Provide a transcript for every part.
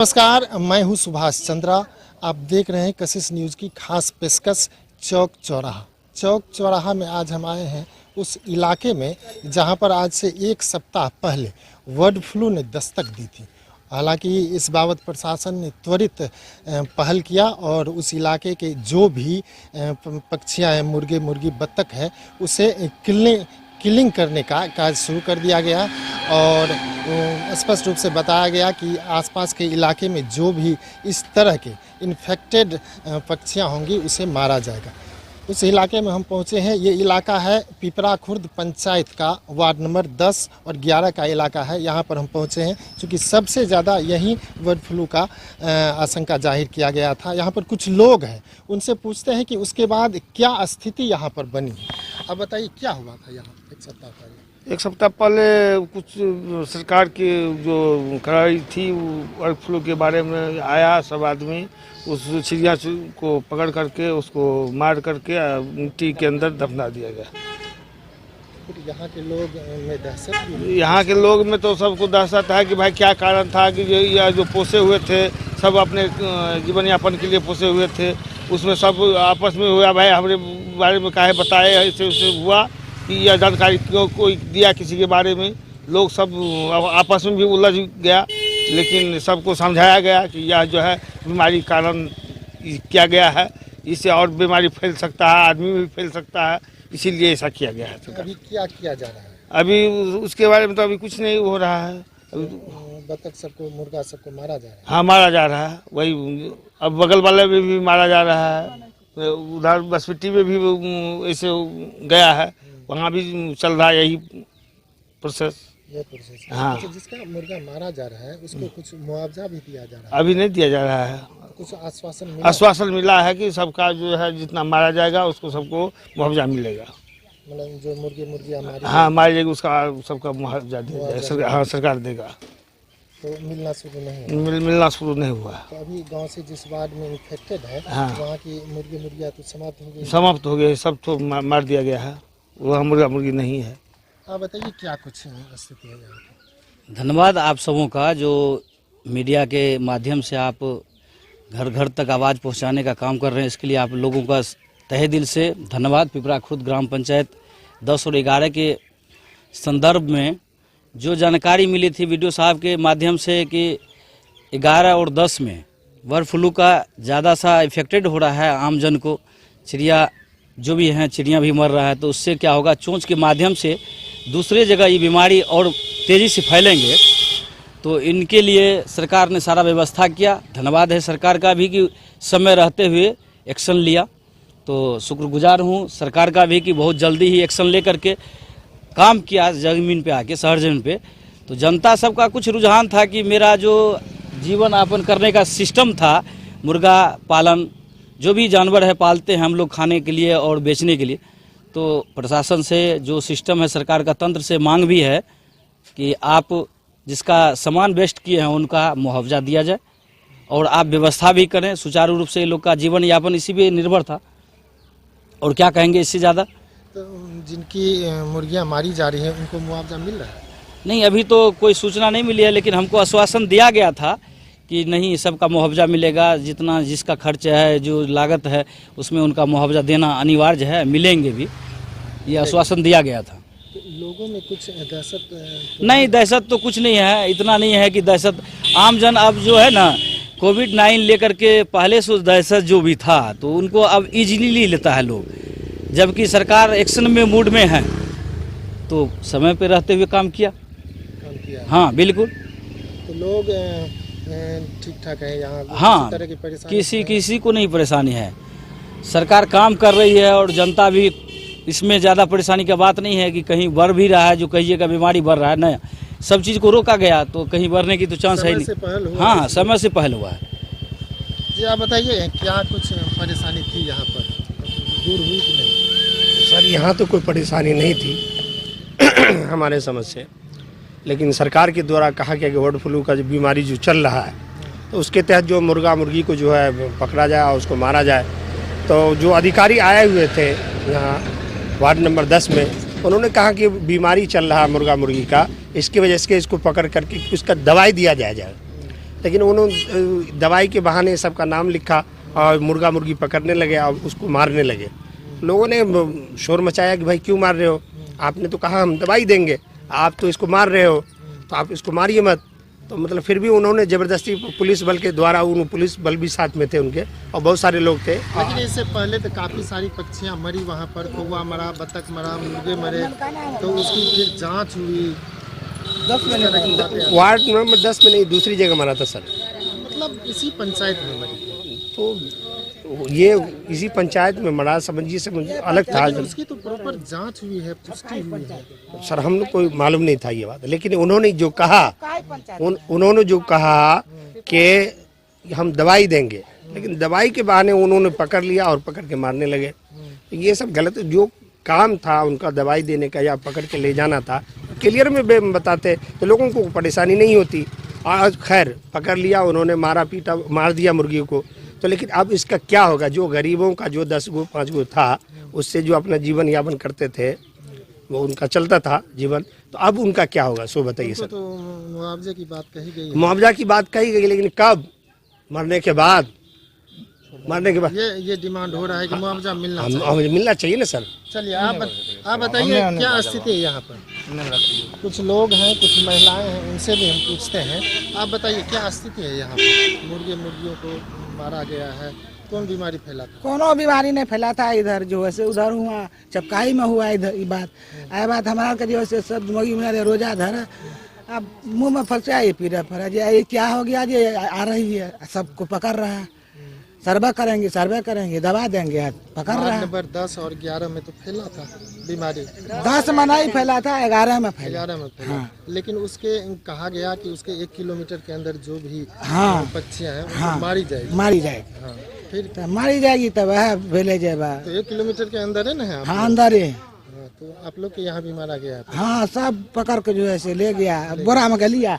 नमस्कार, मैं हूं सुभाष चंद्रा। आप देख रहे हैं कशिश न्यूज़ की खास पेशकश चौक चौराहा। चौक चौराहा में आज हम आए हैं उस इलाके में जहां पर आज से एक सप्ताह पहले बर्ड फ्लू ने दस्तक दी थी। हालांकि इस बाबत प्रशासन ने त्वरित पहल किया और उस इलाके के जो भी पक्षियां हैं, मुर्गे मुर्गी बत्तख है, उसे किलिंग करने का कार्य शुरू कर दिया गया और स्पष्ट रूप से बताया गया कि आसपास के इलाके में जो भी इस तरह के इन्फेक्टेड पक्षियां होंगी उसे मारा जाएगा। उस इलाके में हम पहुंचे हैं। ये इलाका है पिपरा खुर्द पंचायत का वार्ड नंबर 10 और 11 का इलाका है। यहाँ पर हम पहुंचे हैं क्योंकि सबसे ज़्यादा यही बर्ड फ्लू का आशंका जाहिर किया गया था। यहाँ पर कुछ लोग हैं, उनसे पूछते हैं कि उसके बाद क्या स्थिति यहाँ पर बनी है। अब बताइए क्या हुआ था यहाँ एक सप्ताह पहले? एक सप्ताह पहले कुछ सरकार की जो कराई थी बर्ड फ्लू के बारे में आया, सब आदमी उस चिड़िया को पकड़ करके उसको मार करके मिट्टी के अंदर दफना दिया गया। यहाँ के लोग में दहशत, यहाँ के लोग में तो सबको दहशत है कि भाई क्या कारण था कि यह जो पोसे हुए थे, सब अपने जीवन यापन के लिए पोसे हुए थे, उसमें सब आपस में हुआ भाई हमारे बारे में काहे बताए, ऐसे उससे हुआ कि यह जानकारी क्यों कोई दिया किसी के बारे में। लोग सब आपस में भी उलझ गया, लेकिन सबको समझाया गया कि यह जो है बीमारी कारण किया गया है, इससे और बीमारी फैल सकता है, आदमी भी फैल सकता है, इसीलिए ऐसा किया गया है। अभी क्या किया जा रहा है? अभी उसके बारे में तो अभी कुछ नहीं हो रहा है। बतख सबको, मुर्गा सबको मारा जा रहा है। हाँ, मारा जा रहा है। वही अब बगल वाले में भी मारा जा रहा है, उधर बसपिट्टी में भी ऐसे गया है, वहाँ भी चल रहा है यही प्रोसेस। ये प्रोसेस है। हाँ। अच्छा, जिसका मुर्गा मारा जा रहा है उसको कुछ मुआवजा भी दिया जा रहा है? अभी नहीं दिया जा रहा है। कुछ आश्वासन मिला है कि सबका जो है जितना मारा जाएगा उसको सबको मुआवजा मिलेगा। मतलब जो मुर्गियाँ हाँ मारी जाएगी उसका सबका मुआवजा दिया जाएगा। हाँ, सरकार देगा। तो मिलना शुरू नहीं मिलना शुरू नहीं हुआ। तो अभी गांव से जिस वार्ड में इन्फेक्टेड है, हाँ, वहाँ की मुर्गियाँ तो समाप्त हो गए, सब तो मार दिया गया है। वह मुर्गा मुर्गी नहीं है। आप बताइए क्या कुछ स्थिति है यहाँ की? धन्यवाद आप सबों का, जो मीडिया के माध्यम से आप घर घर तक आवाज़ पहुंचाने का काम कर रहे हैं। इसके लिए आप लोगों का तहे दिल से धन्यवाद। पिपरा खुर्द ग्राम पंचायत 10 और 11 के संदर्भ में जो जानकारी मिली थी वीडियो साहब के माध्यम से कि 11 और 10 में बर्ड फ्लू का ज़्यादा सा इफेक्टेड हो रहा है आम जन को, चिड़िया जो भी हैं चिड़िया भी मर रहा है, तो उससे क्या होगा, चोंच के माध्यम से दूसरे जगह ये बीमारी और तेज़ी से फैलेंगे। तो इनके लिए सरकार ने सारा व्यवस्था किया। धन्यवाद है सरकार का भी कि समय रहते हुए एक्शन लिया। तो शुक्रगुजार हूँ सरकार का भी कि बहुत जल्दी ही एक्शन ले करके काम किया ज़मीन पे आके, शहर ज़मीन पे। तो जनता सबका कुछ रुझान था कि मेरा जो जीवन यापन करने का सिस्टम था, मुर्गा पालन जो भी जानवर है पालते हैं हम लोग खाने के लिए और बेचने के लिए, तो प्रशासन से जो सिस्टम है, सरकार का तंत्र से मांग भी है कि आप जिसका सामान वेस्ट किए हैं उनका मुआवजा दिया जाए और आप व्यवस्था भी करें सुचारू रूप से। लोग का जीवन यापन इसी पे निर्भर था, और क्या कहेंगे इससे ज़्यादा। तो जिनकी मुर्गियाँ मारी जा रही हैं उनको मुआवजा मिल रहा है? नहीं, अभी तो कोई सूचना नहीं मिली है, लेकिन हमको आश्वासन दिया गया था कि नहीं, सबका मुआवजा मिलेगा, जितना जिसका खर्च है, जो लागत है, उसमें उनका मुआवजा देना अनिवार्य है, मिलेंगे भी, ये आश्वासन दिया गया था। तो लोगों में कुछ दहशत नहीं, दहशत तो कुछ नहीं है, इतना नहीं है कि दहशत। आम जन अब जो है ना, कोविड-19 लेकर के पहले से दहशत जो भी था तो उनको अब इजीली लेता है लोग, जबकि सरकार एक्शन में मूड में है, तो समय पे रहते हुए काम किया। हाँ बिल्कुल। तो लोग ठीक ठाक है यहाँ? हाँ, तरह की परेशानी किसी को नहीं परेशानी है। सरकार काम कर रही है और जनता भी, इसमें ज़्यादा परेशानी का बात नहीं है कि कहीं बढ़ भी रहा है, जो कहिएगा बीमारी बढ़ रहा है, नहीं, सब चीज़ को रोका गया तो कहीं बढ़ने की तो चांस है नहीं। हाँ, समय से पहल हुआ है। जी आप बताइए क्या कुछ परेशानी थी यहाँ पर, दूर हुई कि नहीं? सर यहाँ तो कोई परेशानी नहीं थी हमारे समझ से, लेकिन सरकार के द्वारा कहा गया कि बर्ड फ्लू का जो बीमारी जो चल रहा है, तो उसके तहत जो मुर्गा मुर्गी को जो है पकड़ा जाए और उसको मारा जाए। तो जो अधिकारी आए हुए थे यहाँ वार्ड नंबर 10 में, उन्होंने कहा कि बीमारी चल रहा है मुर्गा मुर्गी का, इसकी वजह से इसको पकड़ करके उसका दवाई दिया जाए। लेकिन उन्होंने दवाई के बहाने सबका नाम लिखा और मुर्गा मुर्गी पकड़ने लगे और उसको मारने लगे। लोगों ने शोर मचाया कि भाई क्यों मार रहे हो, आपने तो कहा हम दवाई देंगे, आप तो इसको मार रहे हो, तो आप इसको मारिए मत। तो मतलब फिर भी उन्होंने ज़बरदस्ती पुलिस बल के द्वारा, उन पुलिस बल भी साथ में थे उनके और बहुत सारे लोग थे। लेकिन इससे पहले तो काफ़ी सारी पक्षियाँ मरी वहाँ पर, कौवा मरा, बतख मरा, मुर्गे मरे, तो उसकी फिर जांच हुई। 10 में वार्ड नंबर 10 में नहीं, दूसरी जगह मरा था सर। मतलब इसी पंचायत में मरी थी। तो ये इसी पंचायत में मरा, समझिए से मुझे अलग था। लेकिन उसकी तो प्रॉपर जांच हुई है, पुष्टि हुई है। सर हम लोग को मालूम नहीं था ये बात, लेकिन उन्होंने जो कहा कि हम दवाई देंगे, लेकिन दवाई के बहाने उन्होंने पकड़ लिया और पकड़ के मारने लगे। ये सब गलत, जो काम था उनका दवाई देने का या पकड़ के ले जाना था, क्लियर में बताते तो लोगों को परेशानी नहीं होती। आज खैर पकड़ लिया उन्होंने, मारा पीटा, मार दिया मुर्गी को, तो लेकिन अब इसका क्या होगा? जो गरीबों का जो 10 गो 5 गो था, उससे जो अपना जीवन यापन करते थे, वो उनका चलता था जीवन, तो अब उनका क्या होगा सो बताइए सर। तो मुआवजे की बात कही गई है। मुआवजा की बात कही गई, लेकिन कब? मरने के बाद ये डिमांड हो रहा है कि मुआवजा मिलना हमें मिलना चाहिए ना सर। चलिए आप बताइए क्या स्थिति है यहाँ पर? कुछ लोग हैं, कुछ महिलाएं हैं, उनसे भी हम पूछते हैं। आप बताइए क्या स्थिति है यहाँ पर? मुर्गियों को मारा गया है, कौन बीमारी फैला था? कोनो बीमारी नहीं फैला था इधर, जो है उधर हुआ, चपकाई में हुआ इधर। ये बात हमारा का जो है सब मुर्गी मेरे रोजा धर, अब मुंह में फंसा ये पीड़ा पड़ा, ये क्या हो गया, ये आ रही है, सबको पकड़ रहा है। सर्वे करेंगे, दवा देंगे, पकड़ रहा है। नंबर 10 और 11 में तो फैला था बीमारी। 10 में नहीं फैला था, 11 में फैला। 11 में फैला। हाँ। लेकिन उसके कहा गया कि उसके 1 किलोमीटर के अंदर जो भी पक्षियां हैं उनको मारी जाएगी। हाँ। फिर तो मारी जाएगी, तब वह भेले जाएगा। तो 1 किलोमीटर के अंदर है ना? हाँ अंदर है। तो आप लोग के यहाँ भी मारा गया था? हाँ, सब पकड़ के जो है से ले गया, बोरा में लिया,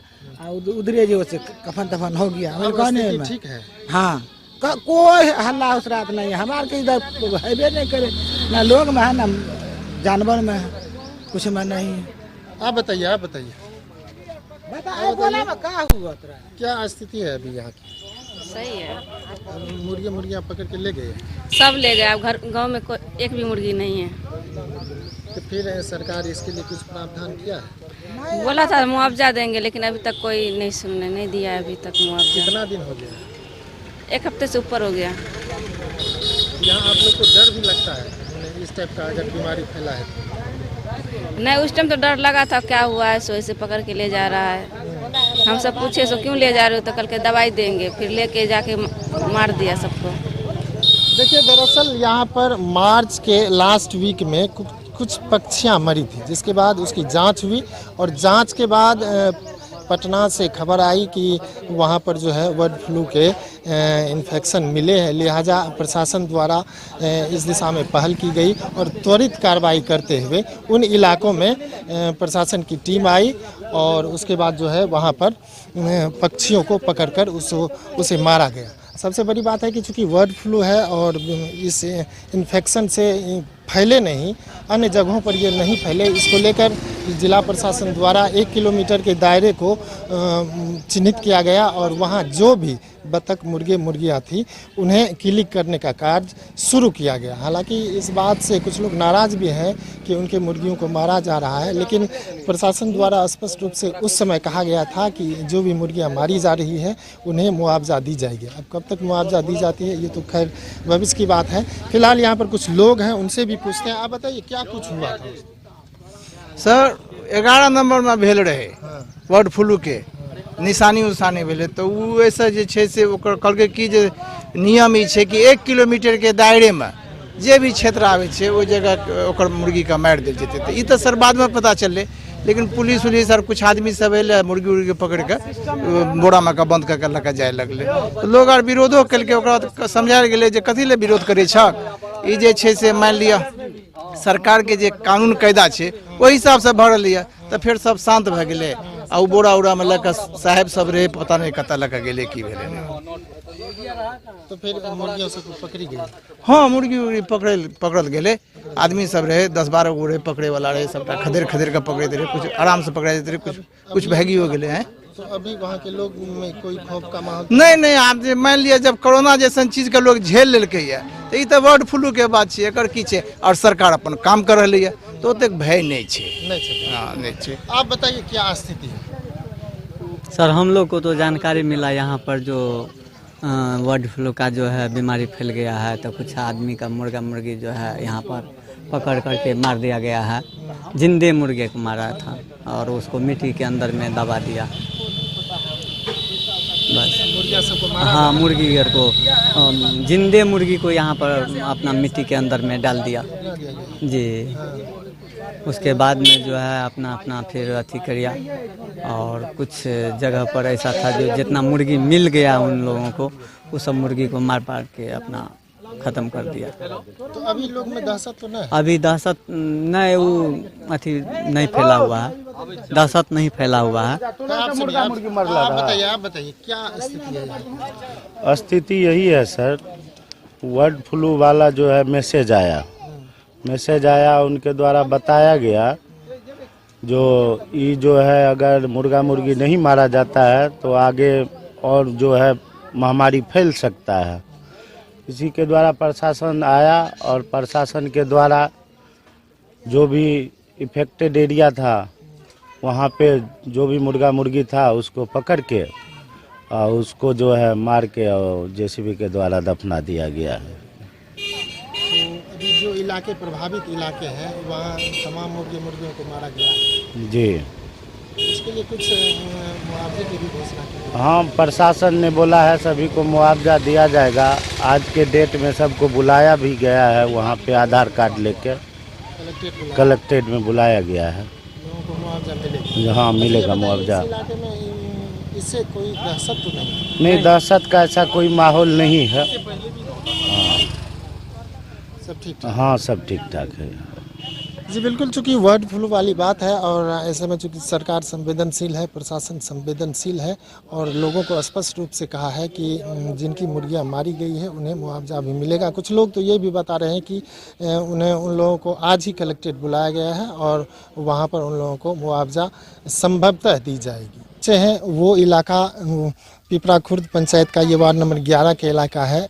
उधरे जो है कफन तफन हो गया। ठीक है। हाँ, कोई हल्ला उस रात नहीं है हमारे के इधर, हैबे नहीं करे, ना लोग में है ना जानवर में है, कुछ में नहीं। आप बताइए क्या हुआ, क्या स्थिति है अभी यहाँ की? सही है। मुर्गियाँ पकड़ के ले गए? सब ले गए, अब गांव में कोई एक भी मुर्गी नहीं है। तो फिर सरकार इसके लिए कुछ प्रावधान किया है? बोला था मुआवजा देंगे, लेकिन अभी तक कोई नहीं दिया है अभी तक मुआवजा। कितना दिन हो गया? 1 हफ्ते से ऊपर हो गया। यहाँ आप लोग को डर भी लगता है इस टाइप का अगर बीमारी फैला है तो? नहीं, उस टाइम तो डर लगा था, क्या हुआ है, सो ऐसे पकड़ के ले जा रहा है। हम सब पूछे सो क्यों ले जा रहे हो, तो कल के दवाई देंगे, फिर लेके जाके मार दिया सबको। देखिए, दरअसल यहाँ पर मार्च के लास्ट वीक में कुछ पक्षियाँ मरी थी, जिसके बाद उसकी जांच हुई और जांच के बाद पटना से खबर आई कि वहाँ पर जो है बर्ड फ्लू के इन्फेक्शन मिले हैं, लिहाजा प्रशासन द्वारा इस दिशा में पहल की गई और त्वरित कार्रवाई करते हुए उन इलाकों में प्रशासन की टीम आई और उसके बाद जो है वहाँ पर पक्षियों को पकड़कर उसे मारा गया। सबसे बड़ी बात है कि चूँकि बर्ड फ्लू है और इस इन्फेक्शन से फैले नहीं, अन्य जगहों पर ये नहीं फैले, इसको लेकर जिला प्रशासन द्वारा 1 किलोमीटर के दायरे को चिन्हित किया गया और वहाँ जो भी बतख मुर्गियाँ थी उन्हें क्लिक करने का कार्य शुरू किया गया। हालांकि इस बात से कुछ लोग नाराज़ भी हैं कि उनके मुर्गियों को मारा जा रहा है, लेकिन प्रशासन द्वारा स्पष्ट रूप से उस समय कहा गया था कि जो भी मुर्गियाँ मारी जा रही है उन्हें मुआवजा दी जाएगी। अब कब तक मुआवजा दी जाती है ये तो खैर भविष्य की बात है। फिलहाल यहाँ पर कुछ लोग हैं, उनसे भी पूछते हैं। आप बताइए क्या कुछ हुआ था? सर 11 नंबर में भेल रहे बर्ड फ्लू के निशानी उसानी भेले, तो वो ऐसा जे छै से ओकर कहलकै कि जे नियम ई छै कि 1 किलोमीटर के दायरे में जे भी क्षेत्र आवे छै ओहि जगह ओकर मुर्गी का मारि देल जेतै। तो ई तो सर बाद में पता चलले, लेकिन पुलिस सर कुछ आदमी सब अयलै मुर्गी पकड़ के बोरा में बंद करके लऽ जाए लगलै, तो लोग आर विरोधो केलकै। ओकरा बाद समझायल गेलै जे कथी लए विरोध करै छक, ई जे छै से मान लिअ सरकार के जे कानून कायदा छै ओहि हिसाब से भरल यऽ, तो फिर सब शांत भए गेलै। आ बोरा में लऽ साहेब सब रहे, पता नहीं कतऽ लऽ के गेलै की भेलै। तो फिर मुर्गियों से पकड़ी गई? हाँ, मुर्गी पकड़ल गेलै, आदमी सब रहे 10-12 गो रहे पकड़े वाला रहे, सबटा खदेड़ के पकड़े रहे, कुछ आराम से पकड़ा देते रहे, कुछ भागियो गेलै हैं। तो अभी वहाँ के लोग में कोई खौफ का माहौल नहीं नहीं, आप जे मान लिया जब कोरोना जैसन चीज के लोग झेल लेलकै है तो ई तो बर्ड फ्लू के बात छै, एकर की छै, और सरकार अपन काम कर रही है तो ओतेक भय नहीं छै। नहीं चल। हाँ नहीं छै। आप बताइए क्या स्थिति है? सर हम लोग को तो जानकारी मिला यहाँ पर जो बर्ड फ्लू का जो है बीमारी फैल गया है, तो कुछ आदमी का मुर्गा मुर्गी जो है यहाँ पर पकड़ करके मार दिया गया है। जिंदे मुर्गे को मारा था और उसको मिट्टी के अंदर में दबा दिया बस। मुर्गिया सबको मारा? हाँ, मुर्गी को जिंदे मुर्गी को यहाँ पर अपना मिट्टी के अंदर में डाल दिया जी। उसके बाद में जो है अपना अपना फिर अथी करिया, और कुछ जगह पर ऐसा था जो जितना मुर्गी मिल गया उन लोगों को, उस सब मुर्गी को मार पार के अपना ख़त्म कर दिया। तो अभी लोग में दहशत तो नहीं? अभी दहशत नहीं, वो अथी नहीं फैला हुआ है, दहशत नहीं फैला हुआ है। आप बताइए क्या स्थिति है यहाँ? स्थिति यही है सर, बर्ड फ्लू वाला जो है मैसेज आया, उनके द्वारा बताया गया जो ये जो है अगर मुर्गा मुर्गी नहीं मारा जाता है तो आगे और जो है महामारी फैल सकता है। इसी के द्वारा प्रशासन आया और प्रशासन के द्वारा जो भी इफेक्टेड एरिया था वहाँ पे जो भी मुर्गा मुर्गी था उसको पकड़ के और उसको जो है मार के और जेसीबी के द्वारा दफना दिया गया है। तो अभी जो इलाके प्रभावित इलाके हैं वहाँ तमाम मुर्गियों को मारा गया है जी। इसके लिए कुछ मुआवजे की भी घोषणा की? हाँ, प्रशासन ने बोला है सभी को मुआवजा दिया जाएगा। आज के डेट में सबको बुलाया भी गया है, वहाँ पे आधार कार्ड लेके कलेक्ट्रेट में बुलाया गया है। लोगों को मुआवजा मिलेगा? हाँ मिलेगा मुआवजा। इस इलाके में इससे कोई दहशत तो नहीं? नहीं, दहशत का ऐसा कोई माहौल नहीं है। सब ठीक? हाँ सब ठीक ठाक है। जी बिल्कुल, चूँकि बर्ड फ्लू वाली बात है और ऐसे में चूँकि सरकार संवेदनशील है, प्रशासन संवेदनशील है और लोगों को स्पष्ट रूप से कहा है कि जिनकी मुर्गियां मारी गई है उन्हें मुआवजा भी मिलेगा। कुछ लोग तो ये भी बता रहे हैं कि उन्हें उन लोगों को आज ही कलेक्ट्रेट बुलाया गया है और वहां पर उन लोगों को मुआवजा संभवतः दी जाएगी। अच्छे हैं वो इलाका पिपरा खुर्द पंचायत का ये वार्ड नंबर 11 का इलाका है।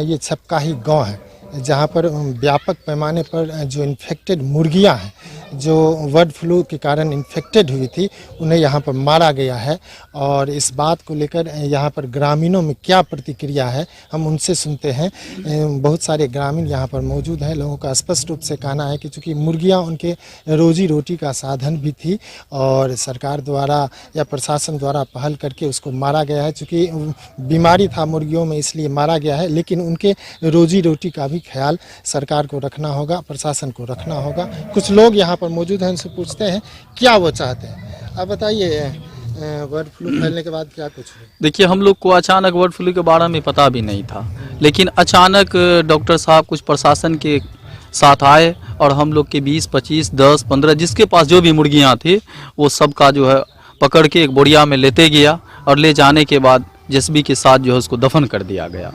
ये छपकाही गाँव है जहाँ पर व्यापक पैमाने पर जो इन्फेक्टेड मुर्गियाँ हैं जो बर्ड फ्लू के कारण इन्फेक्टेड हुई थी उन्हें यहाँ पर मारा गया है। और इस बात को लेकर यहाँ पर ग्रामीणों में क्या प्रतिक्रिया है हम उनसे सुनते हैं। बहुत सारे ग्रामीण यहाँ पर मौजूद हैं। लोगों का स्पष्ट रूप से कहना है कि चूँकि मुर्गियाँ उनके रोजी रोटी का साधन भी थी और सरकार द्वारा या प्रशासन द्वारा पहल करके उसको मारा गया है। चूँकि बीमारी था मुर्गियों में इसलिए मारा गया है, लेकिन उनके रोजी रोटी का भी ख्याल सरकार को रखना होगा, प्रशासन को रखना होगा। कुछ लोग यहाँ पर मौजूद हैं, उनसे पूछते हैं क्या वो चाहते हैं। आप बताइए बर्ड फ्लू फैलने के बाद क्या कुछ हुआ? देखिए, हम लोग को अचानक बर्ड फ्लू के बारे में पता भी नहीं था, लेकिन अचानक डॉक्टर साहब कुछ प्रशासन के साथ आए और हम लोग के 20, 25, 10, 15 जिसके पास जो भी मुर्गियाँ थी वो सब का जो है पकड़ के एक बोरिया में लेते गया और ले जाने के बाद जेसीबी के साथ जो है उसको दफन कर दिया गया,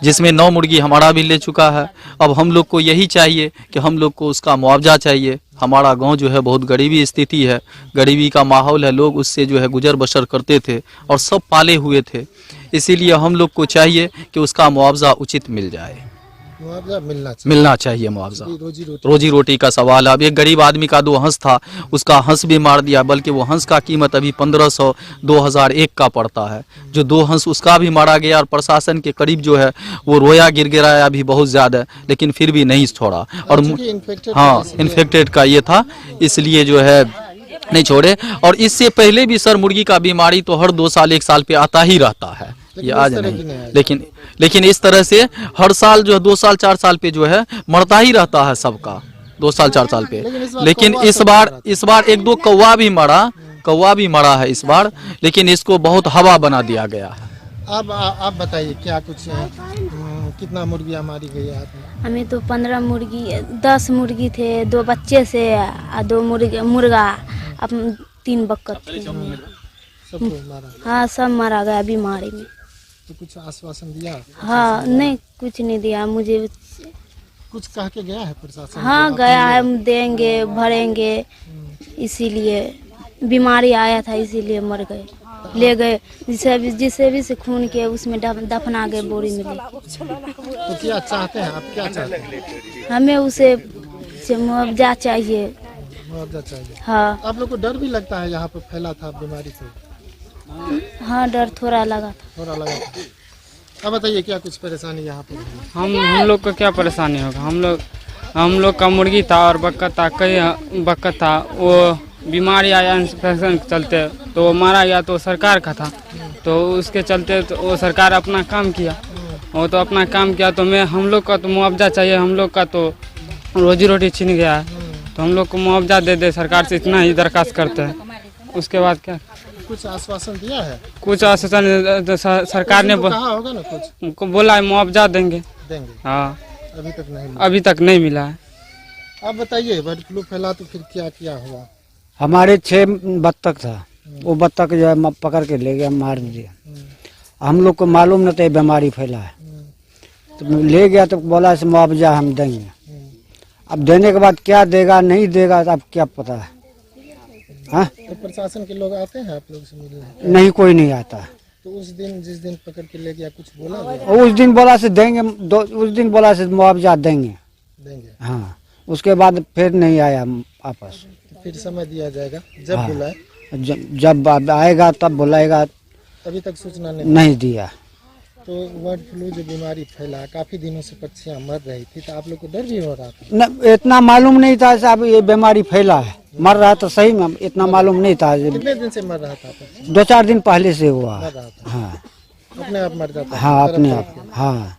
जिसमें 9 मुर्गी हमारा भी ले चुका है। अब हम लोग को यही चाहिए कि हम लोग को उसका मुआवजा चाहिए। हमारा गांव जो है बहुत गरीबी स्थिति है, गरीबी का माहौल है, लोग उससे जो है गुजर बसर करते थे और सब पाले हुए थे। इसीलिए हम लोग को चाहिए कि उसका मुआवजा उचित मिल जाए, मुआवजा मिलना चाहिए मुआवजा। रोजी रोजी रोटी का सवाल है। अब एक गरीब आदमी का 2 हंस था, उसका हंस भी मार दिया, बल्कि वो हंस का कीमत अभी 1500 2001 का पड़ता है। जो 2 हंस उसका भी मारा गया और प्रशासन के करीब जो है वो रोया गिड़गिड़ाया भी बहुत ज़्यादा, लेकिन फिर भी नहीं छोड़ा। और हाँ, इन्फेक्टेड का ये था, इसलिए जो है नहीं छोड़े। और इससे पहले भी सर मुर्गी का बीमारी तो हर 2 साल 1 साल पे आता ही रहता है, ये आज नहीं। लेकिन इस तरह से हर साल जो है 2 साल 4 साल पे जो है मरता ही रहता है सबका, 2 साल 4 साल पे। लेकिन इस बार 1-2 कौवा भी मरा है इस बार, लेकिन इसको बहुत हवा बना दिया गया है। अब आप बताइए क्या कुछ कितना मुर्गियाँ मारी गई है आपने? हमें तो 15 मुर्गी 10 मुर्गी थे, 2 बच्चे से 2 मुर्गा, अब 3 बकत थे। सबको मारा? हाँ, सब मारा गया बीमारी में। तो कुछ आश्वासन दिया? हाँ, नहीं कुछ नहीं दिया मुझे। कुछ कह के गया है प्रशासन? हाँ गया है, देंगे भरेंगे, इसीलिए बीमारी आया था इसीलिए मर गए। ले गए जिसे भी से खून के उसमें दफना गए बोरी में तो क्या चाहते हैं आप, क्या चाहते हैं? हमें उसे से मुआवजा चाहिए। मुआवजा चाहिए। हाँ। आप लोग को डर भी लगता है यहाँ पे फैला था बीमारी से? हाँ, डर थोड़ा लगा था। थोड़ा लगा था। अब बताइए क्या कुछ परेशानी यहाँ पे? हम लोग को क्या परेशानी होगा, हम लोग का मुर्गी था और बक्कत था, कई बक्कत था, वो बीमारी आया इन्फेक्शन के चलते तो वो मारा गया, तो सरकार का था, तो उसके चलते तो वो सरकार अपना काम किया, वो तो अपना काम किया, तो हम लोग का तो मुआवजा चाहिए, हम लोग का तो रोजी रोटी छीन गया है, तो हम लोग को मुआवजा दे सरकार से, इतना ही दरखास्त करते हैं। उसके बाद क्या कुछ आश्वासन दिया है? कुछ आश्वासन सरकार ने कहा होगा ना, कुछ बोला है मुआवजा देंगे। हाँ, अभी तक नहीं मिला है। आप बताइए, बर्ड फ्लू फैला तो फिर क्या क्या हुआ? हमारे 6 बत्तख था, वो बत्तख जो है पकड़ के ले गया, मार दिया। हम लोग को मालूम न था बीमारी फैला है, तो ले गया तो बोला से मुआवजा हम देंगे। अब देने के बाद क्या देगा नहीं देगा अब क्या पता है। हाँ, तो प्रशासन के लोग आते हैं आप लोग से मिलने? नहीं, कोई नहीं आता। तो उस दिन जिस दिन पकड़ के ले गया कुछ बोला गया? उस दिन बोला से देंगे, उस दिन बोला से मुआवजा देंगे। हाँ, उसके बाद फिर नहीं आया वापस। तो फिर समय दिया जाएगा जब बुलाए? जब आएगा तब बुलाएगा। अभी तक सूचना नहीं दिया। तो बर्ड फ्लू जो बीमारी फैला, काफी दिनों से पक्षियां मर रही थी, तो आप लोग को डर भी हो रहा था? न, इतना मालूम नहीं था साहब ये बीमारी फैला है, मर रहा था सही में, इतना मालूम नहीं था। कितने दिन से मर रहा था? 2-4 दिन पहले से हुआ। हाँ, अपने आप मर जाता? हाँ, अपने आप। हाँ।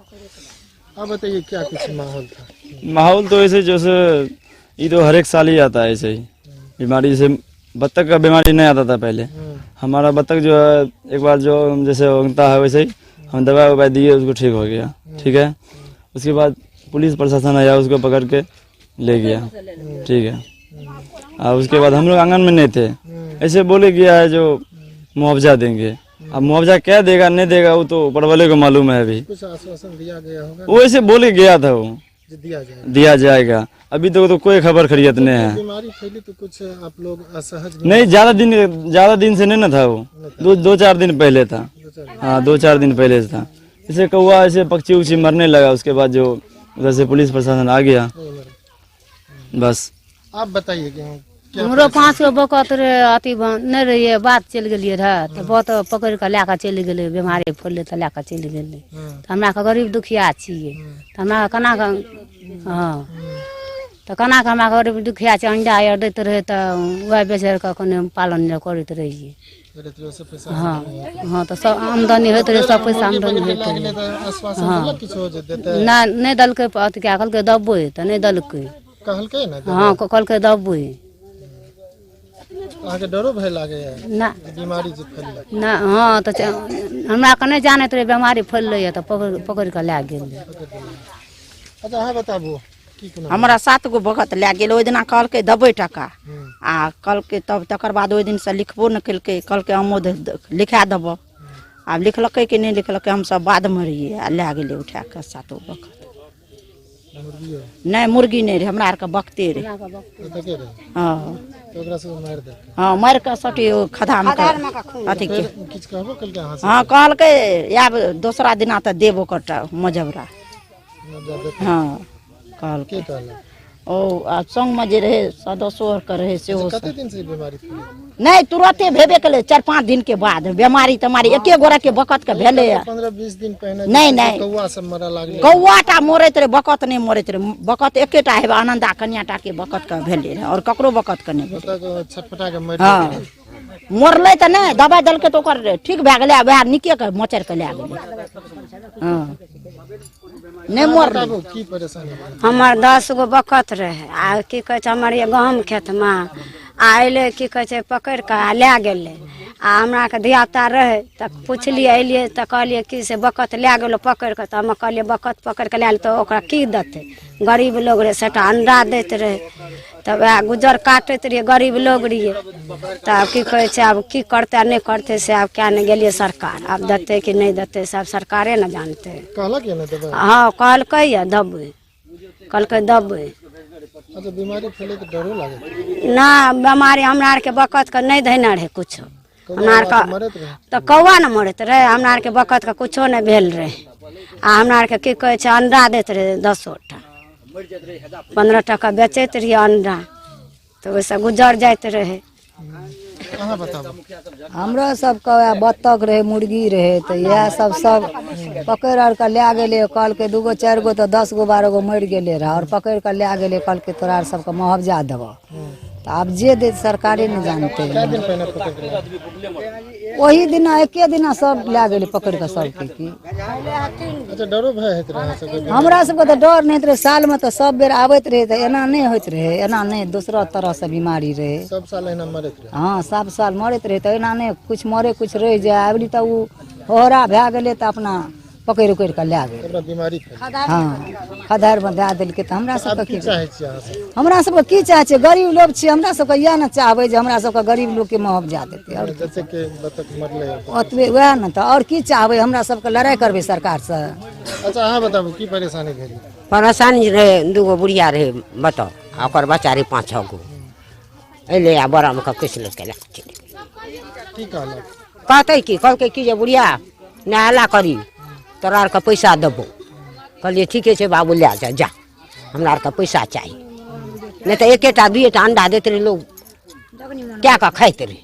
आप बताइए क्या कुछ माहौल था? माहौल तो ऐसे जैसे ये तो हर एक साल ही आता है ऐसे ही बीमारी। जैसे बत्तख का बीमारी नहीं आता था पहले, हमारा बत्तख जो है एक बार जो जैसे होता है वैसे ही हम दवाई दिए, उसको ठीक हो गया। ठीक है, उसके बाद पुलिस प्रशासन आया, उसको पकड़ के ले गया। ठीक है, और उसके बाद हम लोग आंगन में नहीं थे, ऐसे बोले गया है जो मुआवजा देंगे। अब मुआवजा क्या देगा नहीं देगा वो तो ऊपर वाले को मालूम है। अभी कुछ आश्वासन दिया गया होगा? वो ऐसे बोले गया था, वो दिया जाएगा। अभी तो कोई खबर खरीद नहीं है। बीमारी फैली तो कुछ आप लोग असहज नहीं, ज्यादा दिन से नहीं ना था, वो 2-4 दिन पहले था। हाँ, 2-4 दिन पहले से था। इसे कौवा ऐसे पक्षी उक्षी मरने लगा, उसके बाद जो उधर से पुलिस प्रशासन आ गया बस। आप बताइए हमरो 5 गो बकत रहे, अति नहीं रहिए, बात चल गलिए रहे, तो बहुत पकड़ के लैके चलि गेलै, बीमारी फैलले तो लैके चलि गेलै। तो हमरा के गरीब दुखिया छियै, तो हमरा केना के हाँ, तो केना के हमरा गरीब दुखिया छै, अंडा आर दैत रहे तो वह बेचर के कने पालन करैत रहिए। हाँ हाँ, तो सब आमदनी होइत रहे, सब पैसा आमदनी होइत रहे। हाँ, नहीं दलकै, अथी क्या कहलकै दबै, तो नहीं दलकै। हाँ, कहलकै दबै। आगे डरो भय लागे ना बीमारी जे फैलले ना। हाँ, तो हमरा के नहीं जानैत रहे बीमारी फैलले तो पकड़ के लै गेल। अच्छा, हाँ बताबू हमारा 7 गो बकत लै गेल। ओहि दिना कहलकै देबै टका, आ कहलकै तब तकर बाद ओहि दिन से लिखबो न केलकै, कहलकै हमो लिखा देबो। आब लिखलकै कि नहीं लिखलकै, हम सब बाद में रहिए, आ लै गेलै उठा के 7 गो बकत। नहीं, मुर्गी नहीं रहे, हमरा आर के बकते रहे। हाँ, हाँ, मार के सटी खदा में अथी के। हाँ, कहलकै आब दोसरा दिना तो देबो कटा मजबरा। हाँ, कहलकै ओ संग में जे रहे सदस्यो के रहे से कते दिन से बीमारी फैली? नहीं, तुरंते भेबे कले, 4-5 दिन के बाद बीमारी तुम्हारी एके गोरा के बकत के भेले। 15-20 दिन पहले नहीं, कौवा सब मरा लागले। कौवाटा मरैत रहे, बकत नहीं मरैत रहे। बकत एकेटा है, आनंदा कन्याटा के बकत के भेले रहे, और ककरो बकत के नहीं भेले। छटपटा के मर हाँ, मरले तो नहीं, दवाई दलकै तो ओकर ठीक भए गेलै, वएह निके के मचर के लै गेलै। हाँ, नहीं मरले। की परेशानी? हमार 10 गो बकत रहे, आ की कहै छै हमर ये गहूम खेत में आइले, की कहै छै पकड़ के आ लै गेलै। आ हमरा के धियापुता रहे तो पुछलिए, अलिए तो कहलिए कि से बकत लै गेलो पकड़ के। तो हम कहलिए बकत पकड़ के लै तो ओकरा की देते, गरीब लोग रहे, सेटा अंडा दैत रहे, तब वह गुजर काटैत रहिए, गरीब लोग रहिए। तब की कहै छै आब की करते नहीं करते से आब क्या नहीं गेलिए सरकार, आब देते कि नहीं देते सब सरकारे न जानते। हाँ, कहलकै या दबै, कहलकै दबै। अच्छा, बीमारी फैले तो डरो लागे? ना, बीमारी हमरा आर के बकत के नहीं देने रहे कुछ, हमरा आर का तो कौआ न मरत रहे, हमरा आर के बकत का कुछो नहीं भेल रहे। आ हमरा आर के की कहे छै अंडा देते रहे 10 टा 15 टका बेचैत रहिए अंडा, तो वैसे गुजर जाइत रहे। हमरा सबके बत्तख रहे, मुर्गी रहे, तो यह सब पकड़ आर के लै गेले। कहलकै 2 गो 4 गो तो 10 गो 12 गो मर गेले रहे, और पकड़ के लै गेले। कहलकै तोरा आर सबके मुआवजा देबो। तो अब जे दे सरकारे न जानते। वही दिन एके दिन सब लै गेले पकड़ के सबके की। अच्छा डरो भय होइत रहे सबके? हमरा सबके तो डर नहीं रहे, साल में तो सब बेर आबैत रहे, तो एना नहीं होइत रहे, एना नहीं दूसरा तरह से बीमारी रहे। सब साल एना मरैत रहे? हाँ सब साल मरैत रहे, तो एना नहीं कुछ मरे कुछ रह जाए। अबरी तो उ होहरा भै गेले तो अपना पकड़ उकड़ के लै गेले। बीमारी हाँ खदार में दे दिलकै। तो हमरा सबके की चाहे छियै अहाँ सब? हमरा सबके की चाहे छै, गरीब लोग छी, हमरा सबके इएह न चाहबै जे हमरा सबके गरीब लोग के मुआवजा देतै। और जैसे कि बत्तख मरले ओतबे वएह न, तो और की चाहबै, हमरा सबके लड़ाई करबै सरकार से। अच्छा अहाँ बताबू की परेशानी भेल? परेशानी रहे, 2 गो बुढ़िया रहे बताओ, ओकर बच्चा रहे 5-6 गो। अइले आ बड़ा में किस लोग के की कहलक? कहते कि कहलकै कि जे बुढ़िया नहला करी, तोरा आर के पैसा देबो। कहलिए ठीके छै बाबू ले जा, हमरा आर के पैसा चाहिए। नहीं तो 1-1टा 2-2टा अंडा देते रहे लोग, क्या का खाते रहे,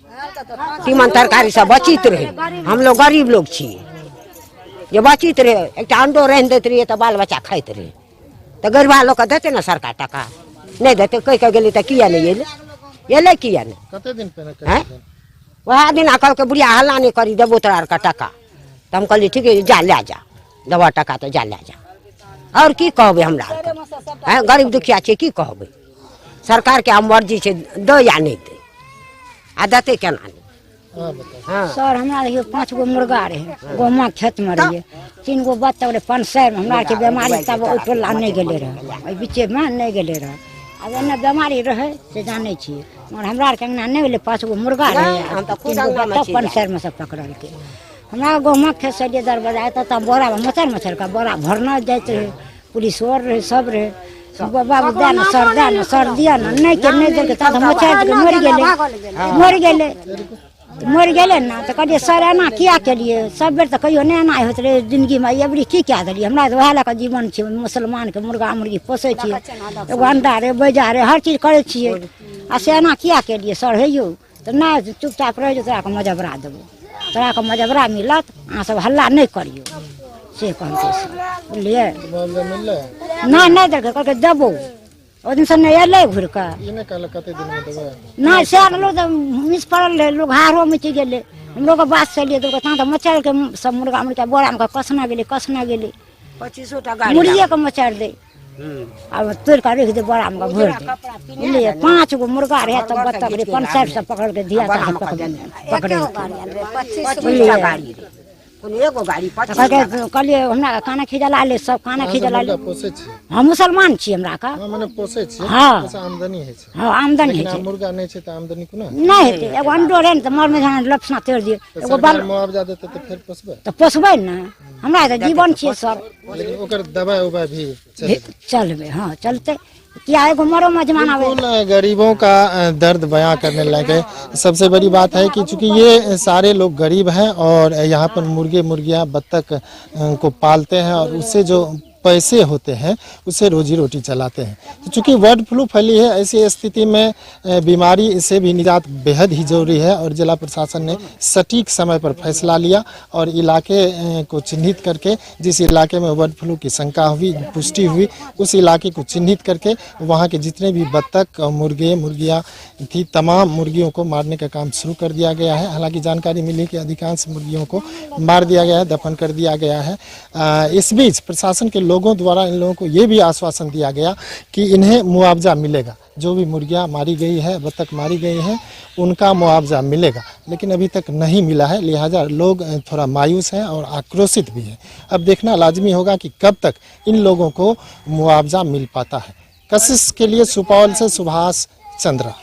तीमन तरकारी सब बचित रहे। हम लोग गरीब लोग छिए, जे बचित रहे 1टा अंडो रह देते रहे तो बाल बच्चा खाते रहे। तो गरीबा लोग के देते ना सरकार टका, नहीं देते कह के गेली तो किया नहीं एले किया नहीं। कते दिन पहले वह दिन कहल के बुढ़िया हल्ला नहीं करी, देबो तोरा आर का टका। तो हम कहलिए ठीक है जा ले जा, देबो टका तो जा ले जा। और की कहबे हमरा आर के, गरीब दुखिया छे की कहबे। सरकार के हम मर्जी छे दे या नहीं दे, आ देते केना नहीं। सर हमरा रहिए 5 गो मुर्गा रहे, गहुमा खेत में रहिए, 3 गो बच्चा रहे 5 में। हमरा के बीमारी तब उठला नहीं गेले रहे, ओइ बीचे में नहीं गेले रहे। अब एने बीमारी रहे से जाने छी, मगर हमरा आर के अंगना नहीं गेले। 5 गो मुर्गा रहे, 3 गो बच्चा 5 में से पकड़ल के। हमरा गहुमा खेत से दरवाजा तब बोरा में मचर का बोरा भरना जाते रहे, पुलिस और रहे सब रहे। बाबू दे न सर दिया न, नहीं के नहीं देलके तब मचर के मर गेले ना। तो कहलिए सर एना किया केलिए, सब बेर तो कहियो नहीं एना होत रहे जिंदगी में, एबरी की क्या देलिए। हमरा तो वएह लए जीवन छै, मुसलमान के मुर्गा मुर्गी पोसै छिए, एगो अंडा रे बैजा रे हर चीज करे छिए। आ से एना किया केलिए सर हे यौ? तो नहीं चुपचाप रह जो, तोरा के मजबरा देबो, तोरा के मजबरा मिलत, अहाँ सब हल्ला नहीं करियो से कहलकै सर, बुझलिए। नहीं देलकै, कहलकै देबो। ओ दिन से नहीं एलै घुर के, नहीं से लोग मिस पड़ल रहे, लोग हारो मच गेले। हम लोग बात से लिए तो मचल के सब मुर्गा मुर्गा बोरा में कसना गेले 2500 मुर्गिए के मचर दे। अब तोड़ के रख दे बोरा में भर दे, बुझलिए। 5 गो मुर्गा रहे तब बत्तख रहे, 5 से पकड़ के दिया पकड़े, कहलिए हमरा खाना खिजला ले, सब खाना खिजला ले। हम मुसलमान छी, हमरा का हाँ आमदनी है छै। हाँ आमदनी है छै। मुर्गा नहीं छै त आमदनी कोना नहीं हेते। एगो अंडो रहे त मर में जान लपसना तोड़ दिए, एगो बाल मुआवजा देते तो फिर पोसबे तो पोसबे ना। हमरा त जीवन छी सर, लेकिन ओकर दवाई उबाई भी चलबे। हाँ चलते क्या, एगो मरो में जमाना गरीबों का दर्द बयां करने लगे। सबसे बड़ी बात है कि चूंकि ये सारे लोग गरीब हैं और यहाँ पर मुर्गे मुर्गियाँ बत्तख को पालते हैं और उससे जो पैसे होते हैं उससे रोजी रोटी चलाते हैं। तो चूँकि बर्ड फ्लू फैली है, ऐसी स्थिति में बीमारी से भी निजात बेहद ही जरूरी है और जिला प्रशासन ने सटीक समय पर फैसला लिया और इलाके को चिन्हित करके, जिस इलाके में बर्ड फ्लू की शंका हुई पुष्टि हुई, उस इलाके को चिन्हित करके वहाँ के जितने भी बत्तख मुर्गे मुर्गियाँ थी, तमाम मुर्गियों को मारने का काम शुरू कर दिया गया है। हालांकि जानकारी मिली कि अधिकांश मुर्गियों को मार दिया गया है, दफन कर दिया गया है। इस बीच प्रशासन के लोगों द्वारा इन लोगों को ये भी आश्वासन दिया गया कि इन्हें मुआवजा मिलेगा, जो भी मुर्गियां मारी गई है, बत्तख मारी गई हैं, उनका मुआवजा मिलेगा, लेकिन अभी तक नहीं मिला है। लिहाजा लोग थोड़ा मायूस हैं और आक्रोशित भी हैं। अब देखना लाजमी होगा कि कब तक इन लोगों को मुआवजा मिल पाता है। कशिश के लिए सुपौल से सुभाष चंद्रा।